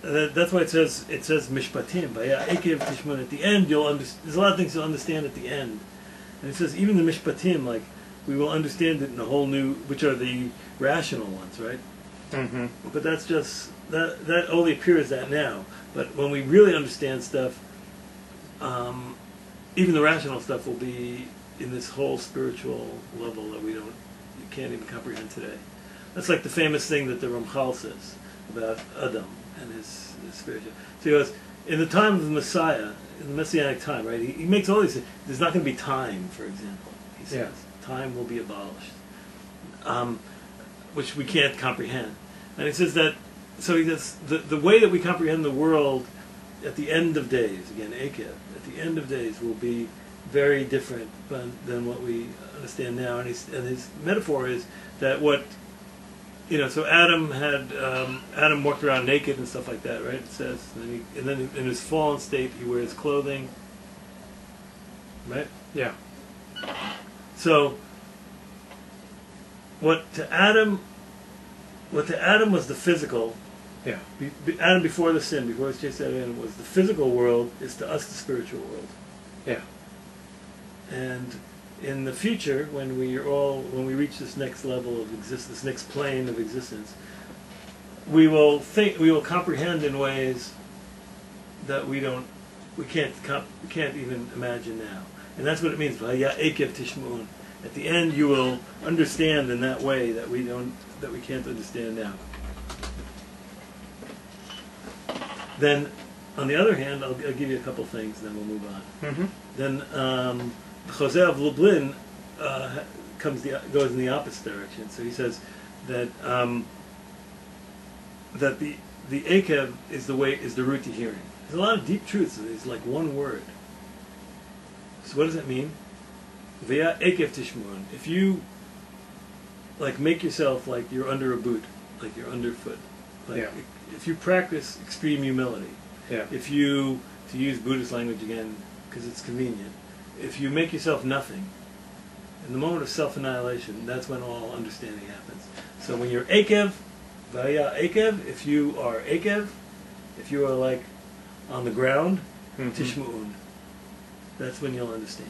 that's why it says mishpatim. Eikev tishmun. At the end, there's a lot of things you'll understand at the end, and it says even the mishpatim, like we will understand it in a whole new, which are the rational ones, right? Mm-hmm. But that's just that only appears that now. But when we really understand stuff, even the rational stuff will be in this whole spiritual level that you can't even comprehend today. That's like the famous thing that the Ramchal says about Adam and his spiritual. So he goes, in the time of the Messiah, in the Messianic time, right? He makes all these. There's not going to be time, for example. He says time will be abolished, which we can't comprehend. And he says that. So he says the way that we comprehend the world at the end of days, again, Eikev, at the end of days will be very different than what we understand now. And his metaphor is that so Adam walked around naked and stuff like that, right? It says, and then in his fallen state he wears clothing, right? Yeah. So what to Adam was the physical. Yeah. Adam before the sin, before his chased out of Adam, was the physical world. Is to us the spiritual world. Yeah. And in the future, when we reach this next level of existence, this next plane of existence, we will comprehend in ways that we can't even imagine now. And that's what it means. Eikev tishmun. At the end, you will understand in that way that we can't understand now. Then, on the other hand, I'll give you a couple things, then we'll move on. Mm-hmm. Then Jose of Lublin goes in the opposite direction. So he says that that the Eikev is the root to hearing. There's a lot of deep truths. It's like one word. So what does that mean? Via Eikev tishmun. If you make yourself like you're under a boot, like you're underfoot. If you practice extreme humility, if you, to use Buddhist language again, because it's convenient, if you make yourself nothing, in the moment of self-annihilation, that's when all understanding happens. So when you're Eikev, vaya Eikev, if you are like on the ground, tishmu'un, that's when you'll understand.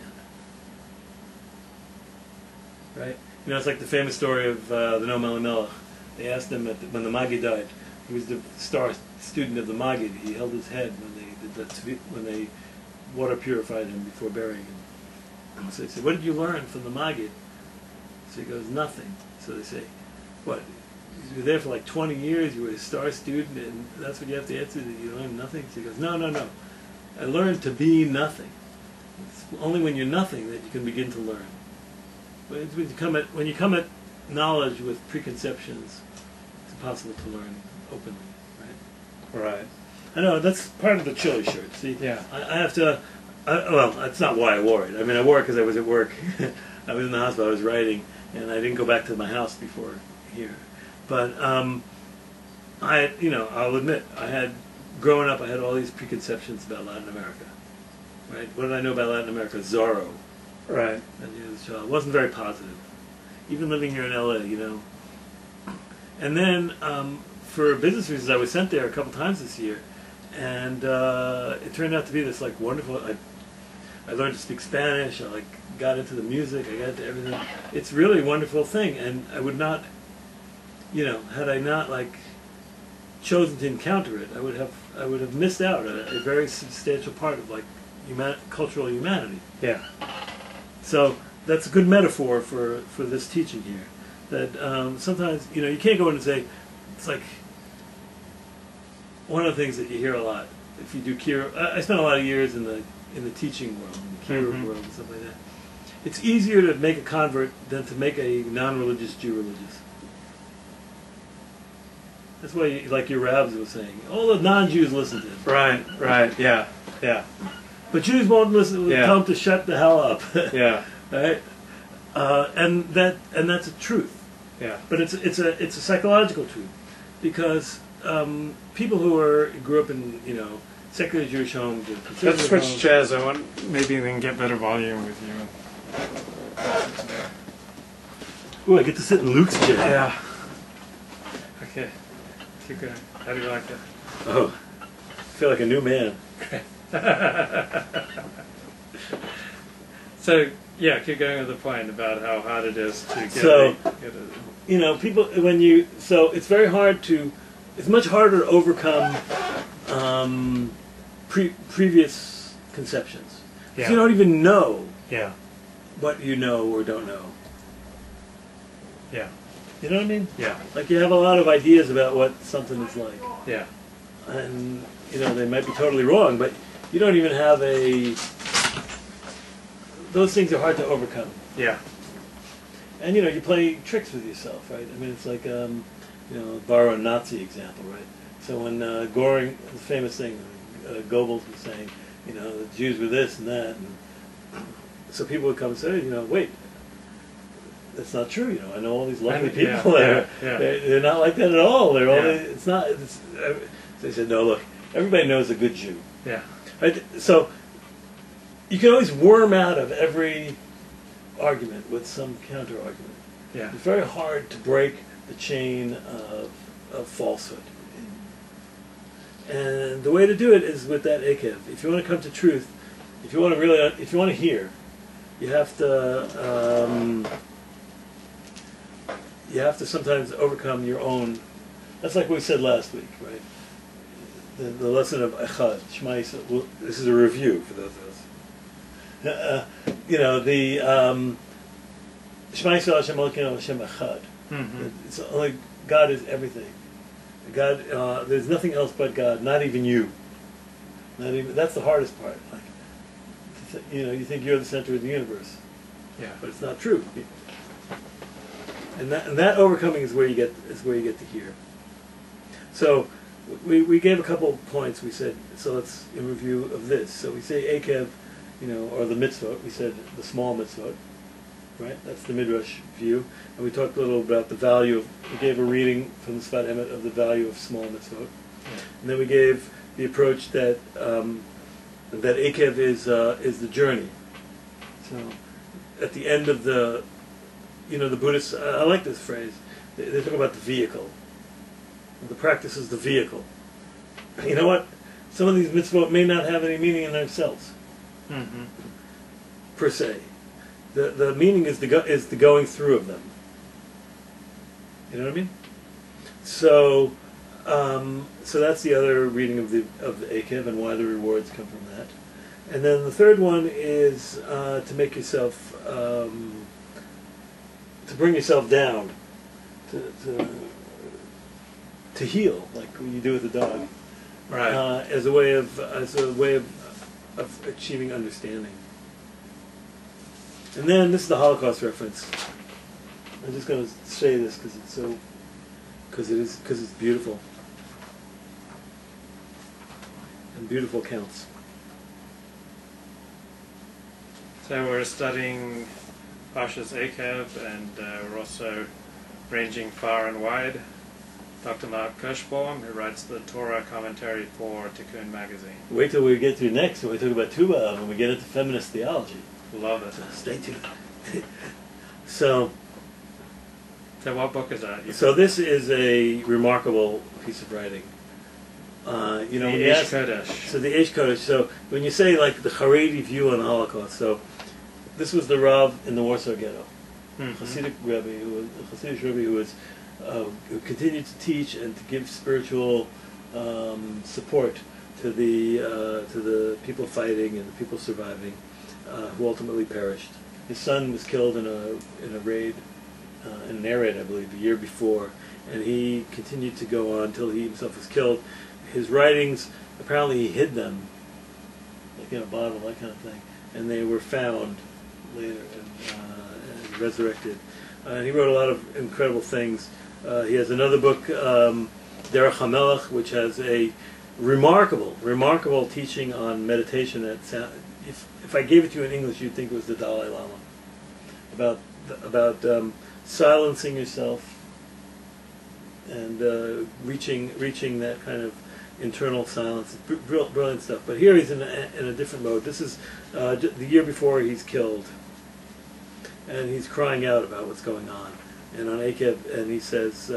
Right? It's like the famous story of the Noam Elimelech. They asked him when the Maggid died. He was the star student of the Maggid. He held his head when they water purified him before burying him. So they said, "What did you learn from the Maggid?" So he goes, "Nothing." So they say, "What? You were there for like 20 years. You were a star student, and that's what you have to answer. That you learned nothing." So he goes, "No. I learned to be nothing. It's only when you're nothing that you can begin to learn. When you come at knowledge with preconceptions, it's impossible to learn openly, right?" Right. I know, that's part of the chili shirt. See, yeah. I have to. Well, that's not why I wore it. I mean, I wore it because I was at work. I was in the hospital. I was writing, and I didn't go back to my house before here. But I'll admit, growing up, I had all these preconceptions about Latin America. Right? What did I know about Latin America? Zorro. Right. It wasn't very positive. Even living here in LA, And then, for business reasons, I was sent there a couple times this year, and it turned out to be this wonderful. I learned to speak Spanish. I got into the music. I got into everything. It's really a wonderful thing, and I would not, had I not chosen to encounter it, I would have missed out a very substantial part of cultural humanity. Yeah. So that's a good metaphor for this teaching here. That sometimes you can't go in and say, it's like one of the things that you hear a lot. If you do Kira, I spent a lot of years in the teaching world, in the Kira world, and stuff like that. It's easier to make a convert than to make a non-religious Jew religious. That's why, your rabbis were saying, all the non-Jews listen to him. Right. Yeah. But Jews won't listen. Tell them to shut the hell up. Yeah. Right. And that's a truth. Yeah. But it's a psychological truth, because people who grew up in secular Jewish homes. Let's switch chairs. I want maybe then get better volume with you. Ooh, I get to sit in Luke's chair. Yeah. Okay. Keep going. How do you like that? Oh, I feel like a new man. So, yeah, keep going with the point about how hard it is to get you know, people, so it's very hard to, it's much harder to overcome previous conceptions. Yeah. You don't even know Yeah. what you know or don't know. Yeah. You know what I mean? Yeah. Like you have a lot of ideas about what something is like. Yeah. And, you know, they might be totally wrong, but you don't even have those things are hard to overcome. Yeah. And, you know, you play tricks with yourself, right? I mean, it's like, you know, borrow a Nazi example, right? So when Goring, the famous thing, Goebbels was saying, you know, the Jews were this and that, and so people would come and say, you know, wait, that's not true. You know, I know all these lovely people there. They're not like that at all. They're all. It's not. They said, no, look, everybody knows a good Jew. Yeah. Right? So you can always worm out of every argument with some counter argument. Yeah. It's very hard to break the chain of falsehood. And the way to do it is with that Eikev. If you want to come to truth, if you want to hear, you have to sometimes overcome your own. That's like what we said last week, right? The lesson of Echad, Shema Yisrael. Well, this is a review for those of us. You know, the Shema Yisrael Hashem Elokeinu Hashem Echad. It's only God is everything. God, there's nothing else but God. Not even you. Not even. That's the hardest part. Like, you know, you think you're the center of the universe. Yeah. But it's not true. And that overcoming is where you get to hear. So we gave a couple of points. We said, so let's in review of this. So we say Eikev, you know, or the mitzvot. We said the small mitzvot, right? That's the midrash view. And we talked a little about the value of. We gave a reading from the Sfat Emet of the value of small mitzvot. Yeah. And then we gave the approach that that Eikev is the journey. So at the end of the, you know, the Buddhists, I like this phrase, they talk about the vehicle. The practice is the vehicle. You know what? Some of these mitzvot may not have any meaning in themselves, per se. The meaning is the going through of them. You know what I mean? So so that's the other reading of the Eikev and why the rewards come from that. And then the third one is to make yourself, to bring yourself down, to heal, like you do with the dog, right? As a way of achieving understanding. And then this is the Holocaust reference. I'm just going to say this because it's beautiful, and beautiful counts. So we're studying Parshas Eikev, and we're also ranging far and wide. Dr. Mark Kirschbaum, who writes the Torah commentary for Tikkun magazine. Wait till we get to next when we talk about Tuba, when we get into feminist theology. Love it. So stay tuned. So what book is that? So this is a remarkable piece of writing. You know, the Eish Kodesh. So the Eish Kodesh. So when you say like the Haredi view on the Holocaust, so this was the Rav in the Warsaw Ghetto, Hasidic Rebbe, who continued to teach and to give spiritual support to the people fighting and the people surviving, who ultimately perished. His son was killed in a raid, in an air raid, I believe, a year before, and he continued to go on until he himself was killed. His writings, apparently he hid them, like in a bottle, that kind of thing, and they were found later and resurrected. And he wrote a lot of incredible things. He has another book, Derech HaMelech, which has a remarkable teaching on meditation. That if I gave it to you in English, you'd think it was the Dalai Lama. About silencing yourself and reaching that kind of internal silence. Brilliant stuff. But here he's in a different mode. This is the year before he's killed, and he's crying out about what's going on. And on Eikev, and he says,